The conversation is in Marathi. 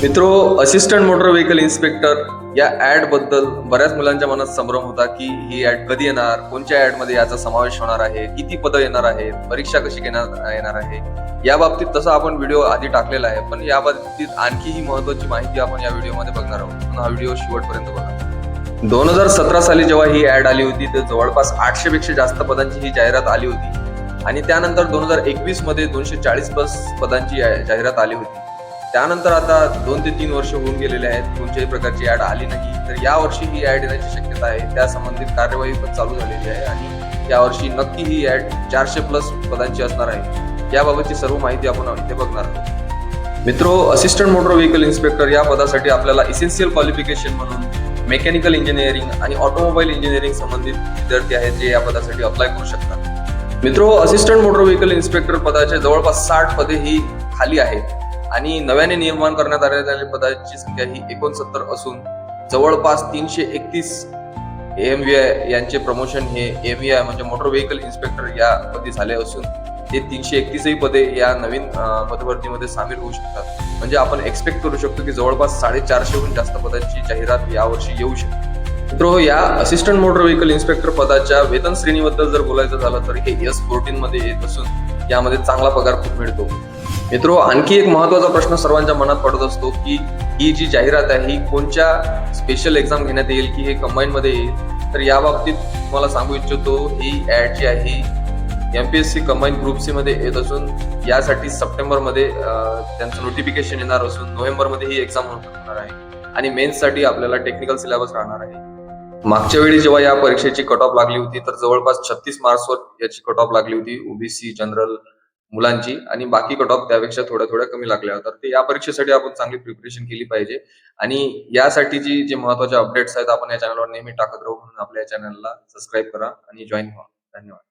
मित्रो, असिस्टंट मोटर व्हेकल इन्स्पेक्टर या ऍड बद्दल बऱ्याच मुलांच्या मनात संभ्रम होता की ही ऍड कधी येणार, कोणत्या ऍड मध्ये याचा समावेश होणार आहे, किती पदं येणार आहेत, परीक्षा कशी घेण्यात येणार आहे. या बाबतीत तसा आपण व्हिडिओ आधी टाकलेला आहे, पण या बाबतीत आणखीही महत्वाची माहिती आपण या व्हिडिओमध्ये बघणार आहोत. पण हा व्हिडिओ शेवटपर्यंत बघा. 2017 साली जेव्हा ही ऍड आली होती तर जवळपास 800 पेक्षा जास्त पदांची ही जाहिरात आली होती आणि त्यानंतर 2021 मध्ये 240 प्लस पदांची जाहिरात आली होती. त्यानंतर आता 2 ते 3 वर्ष होऊन गेलेले आहेत, कोणत्याही प्रकारची ऍड आली नाही. तर या वर्षी ही ऍड येण्याची शक्यता आहे. त्या संबंधित कार्यवाही पण चालू झालेली आहे आणि यावर्षी नक्की ही ऍड 400 प्लस पदांची असणार आहे. याबाबतची सर्व माहिती आपण इथे बघणार आहोत. मित्रो, असिस्टंट मोटर व्हेकल इन्स्पेक्टर या पदासाठी आपल्याला इसेन्शियल क्वालिफिकेशन म्हणून मेकॅनिकल इंजिनिअरिंग आणि ऑटोमोबाईल इंजिनिअरिंग संबंधित विद्यार्थी आहेत जे या पदासाठी अप्लाय करू शकतात. मित्रो, असिस्टंट मोटर व्हेकल इन्स्पेक्टर पदाचे जवळपास 60 पदे ही खाली आहेत आणि नव्याने निर्माण करण्यात आलेल्या पदांची संख्या ही 69 असून जवळपास 331 AMVI यांचे प्रमोशन हे AMVI म्हणजे मोटर व्हेकल इन्स्पेक्टर या पदी झाले असून ते 331 पदे या नवीन पदभरतीमध्ये सामील होऊ शकतात. म्हणजे आपण एक्सपेक्ट करू शकतो की जवळपास 450हून जास्त पदांची जाहिरात यावर्षी येऊ शकते. मित्रो, या असिस्टंट मोटर व्हेकल इन्स्पेक्टर पदाच्या वेतन श्रेणीबद्दल जर बोलायचं झालं तर हे S14 मध्ये येत असून यामध्ये चांगला पगार खूप मिळतो. मित्रो, आणखी एक महत्वाचा प्रश्न सर्वांच्या मनात पडत असतो की ही जी जाहिरात आहे ही कोणत्या स्पेशल एक्झाम घेण्यात येईल की हे कंबाईन मध्ये येईल. तर या बाबतीत तुम्हाला सांगू इच्छितो ही ऍड जी आहे MPSC कंबाईन ग्रुप सी मध्ये येत असून यासाठी सप्टेंबर मध्ये त्यांचं नोटिफिकेशन येणार असून नोव्हेंबर मध्ये ही एक्झाम होणार आहे आणि मेन्स साठी आपल्याला टेक्निकल सिलेबस राहणार आहे. मागच्या वेळी जेव्हा या परीक्षेची कट ऑफ लागली होती तर जवळपास 36 मार्क्सवर याची कट ऑफ लागली होती OBC जनरल मुलांची आणि बाकी कट ऑफ त्यापेक्षा थोड्या कमी लागल्या होत्या. तर या परीक्षेसाठी आपण चांगली प्रिपरेशन केली पाहिजे आणि यासाठी जे महत्वाचे अपडेट्स आहेत आपण या चॅनलवर नेहमी टाकत राहू. म्हणून आपल्या चॅनलला सबस्क्राईब करा आणि जॉईन व्हा. धन्यवाद.